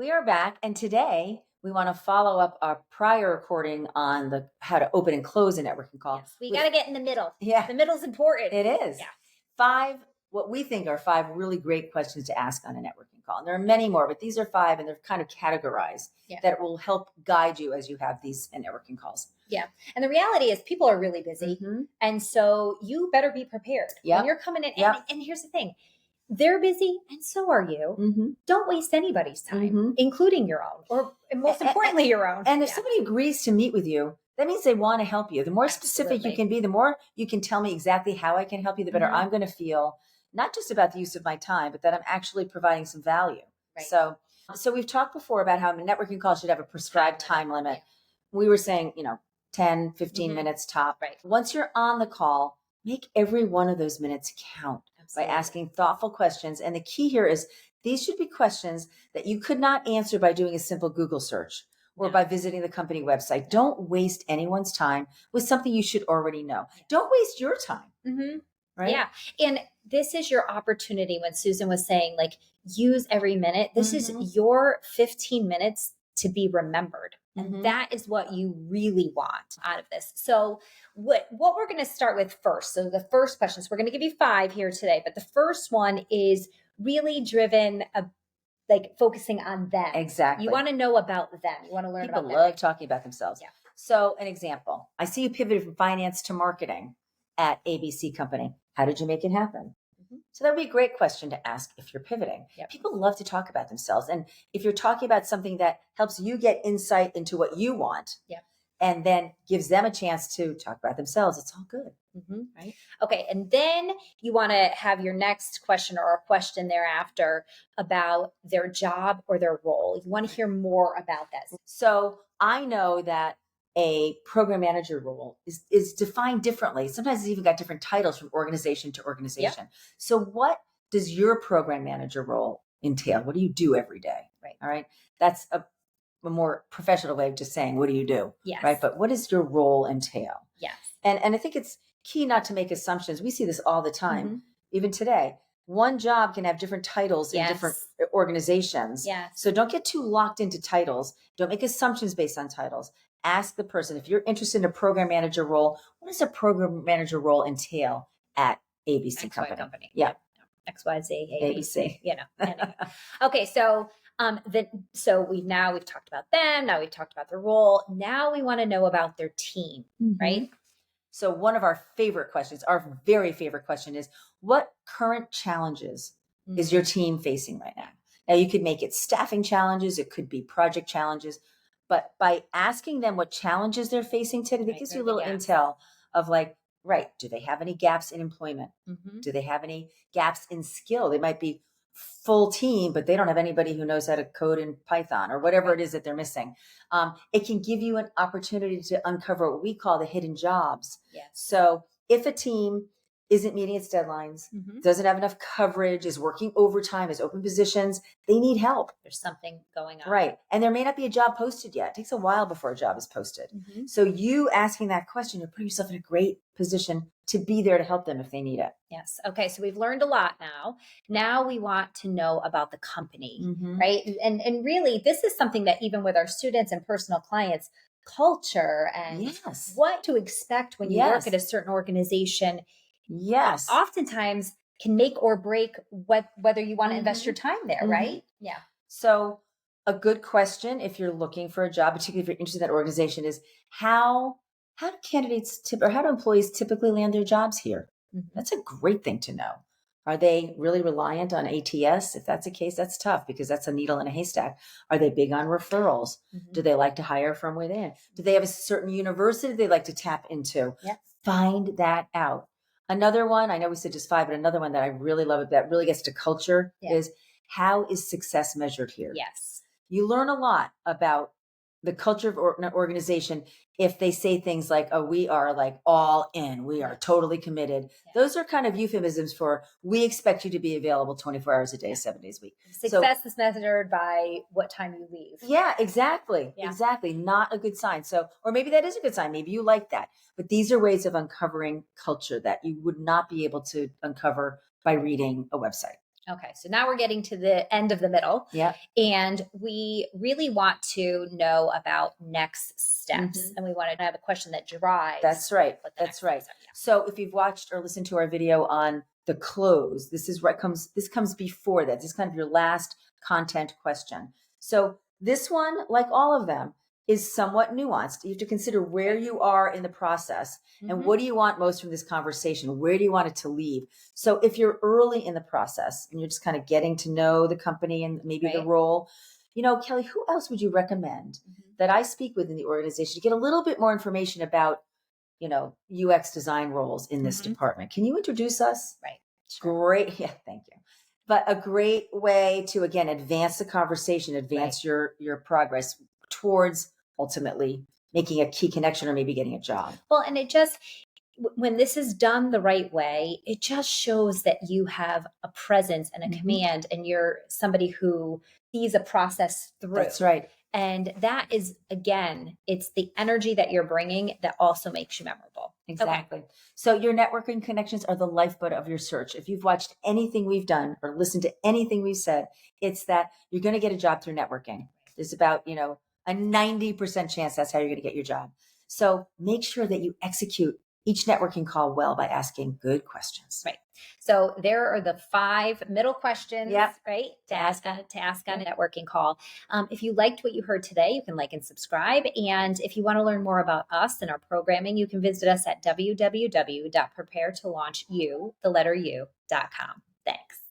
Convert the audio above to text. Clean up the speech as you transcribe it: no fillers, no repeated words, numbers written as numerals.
We are back, and today we want to follow up our prior recording on the how to open and close a networking call. Yes, we got to get in the middle. Yeah. The middle's important. It is. Yeah. 5, what we think are 5 really great questions to ask on a networking call. And there are many more, but these are 5, and they're kind of categorized that will help guide you as you have these networking calls. Yeah. And the reality is people are really busy. And so you better be prepared when you're coming in. And here's the thing. They're busy, and so are you. Don't waste anybody's time, including your own, or most importantly, your own. And if somebody agrees to meet with you, that means they want to help you. The more specific you can be, the more you can tell me exactly how I can help you, the better I'm going to feel, not just about the use of my time, but that I'm actually providing some value. Right. So we've talked before about how a networking call should have a prescribed time limit. We were saying, 10, 15 minutes top. Right. Once you're on the call, make every one of those minutes count. By asking thoughtful questions. And the key here is these should be questions that you could not answer by doing a simple Google search or by visiting the company website. Don't waste anyone's time with something you should already know. Don't waste your time. Right? Yeah. And this is your opportunity when Susan was saying, use every minute. This is your 15 minutes to be remembered. And that is what you really want out of this. So what we're going to start with first. So the first questions, we're going to give you 5 here today, but the first one is really driven, focusing on them. Exactly. You want to know about them. You want to learn about them. People love talking about themselves. Yeah. So an example, I see you pivoted from finance to marketing at ABC company. How did you make it happen? So that would be a great question to ask if you're pivoting. People love to talk about themselves. And if you're talking about something that helps you get insight into what you want and then gives them a chance to talk about themselves, it's all good. Right? Okay. And then you want to have your next question or a question thereafter about their job or their role. You want to hear more about that. So I know that a program manager role is defined differently. Sometimes it's even got different titles from organization to organization. So what does your program manager role entail? What do you do every day? Right. All right. That's a more professional way of just saying, what do you do? Yes. Right. But what does your role entail? Yes. And I think it's key not to make assumptions. We see this all the time, even today. One job can have different titles in different organizations. Yes. So don't get too locked into titles. Don't make assumptions based on titles. Ask the person, if you're interested in a program manager role, what does a program manager role entail at ABC company? Yeah. XYZ, ABC. Anyway. Okay. So, we've talked about them. Now we've talked about their role. Now we want to know about their team, right? So one of our favorite questions, our very favorite question is, what current challenges is your team facing right now? Now you could make it staffing challenges. It could be project challenges. But by asking them what challenges they're facing today, that gives you a little intel of do they have any gaps in employment? Do they have any gaps in skill? They might be full team, but they don't have anybody who knows how to code in Python or whatever it is that they're missing. It can give you an opportunity to uncover what we call the hidden jobs. Yes. So if a team isn't meeting its deadlines, doesn't have enough coverage, is working overtime, is open positions, they need help. There's something going on. Right. And there may not be a job posted yet. It takes a while before a job is posted. So you asking that question, you're putting yourself in a great position to be there to help them if they need it. Yes. Okay. So we've learned a lot now. Now we want to know about the company, right? And really, this is something that even with our students and personal clients, culture and what to expect when you work at a certain organization. Yes. Oftentimes can make or break whether you want to invest your time there, right? Yeah. So a good question, if you're looking for a job, particularly if you're interested in that organization, is how do how do employees typically land their jobs here? That's a great thing to know. Are they really reliant on ATS? If that's the case, that's tough because that's a needle in a haystack. Are they big on referrals? Do they like to hire from within? Do they have a certain university they like to tap into? Find that out. Another one, I know we said just 5, but another one that I really love that really gets to culture is, how is success measured here? Yes. You learn a lot about the culture of an organization if they say things like, oh, we are all in, we are totally committed. Those are kind of euphemisms for, we expect you to be available 24 hours a day, 7 days a week. Success is measured by what time you leave. Yeah, exactly. Yeah. Exactly. Not a good sign. So, or maybe that is a good sign. Maybe you like that. But these are ways of uncovering culture that you would not be able to uncover by reading a website. Okay, so now we're getting to the end of the middle. Yeah. And we really want to know about next steps. And we want to have a question that drives. That's right. what the That's next right. steps are. Yeah. So if you've watched or listened to our video on the close, this comes before that. This is kind of your last content question. So this one, like all of them, is somewhat nuanced. You have to consider where you are in the process and what do you want most from this conversation? Where do you want it to lead? So if you're early in the process and you're just kind of getting to know the company and maybe the role, Kelley, who else would you recommend that I speak with in the organization to get a little bit more information about, UX design roles in this department? Can you introduce us? Right. Sure. Great. Yeah, thank you. But a great way to, again, advance the conversation, advance your progress towards ultimately making a key connection or maybe getting a job. Well, and when this is done the right way, it just shows that you have a presence and a command, and you're somebody who sees a process through. That's right. And that is, again, it's the energy that you're bringing that also makes you memorable. Exactly. Okay. So your networking connections are the lifeblood of your search. If you've watched anything we've done or listened to anything we've said, it's that you're going to get a job through networking. There's about, a 90% chance that's how you're going to get your job. So make sure that you execute each networking call well by asking good questions. Right. So there are the 5 middle questions, right? To ask on a networking call. If you liked what you heard today, you can like and subscribe. And if you want to learn more about us and our programming, you can visit us at www.preparetolaunchu.com. Thanks.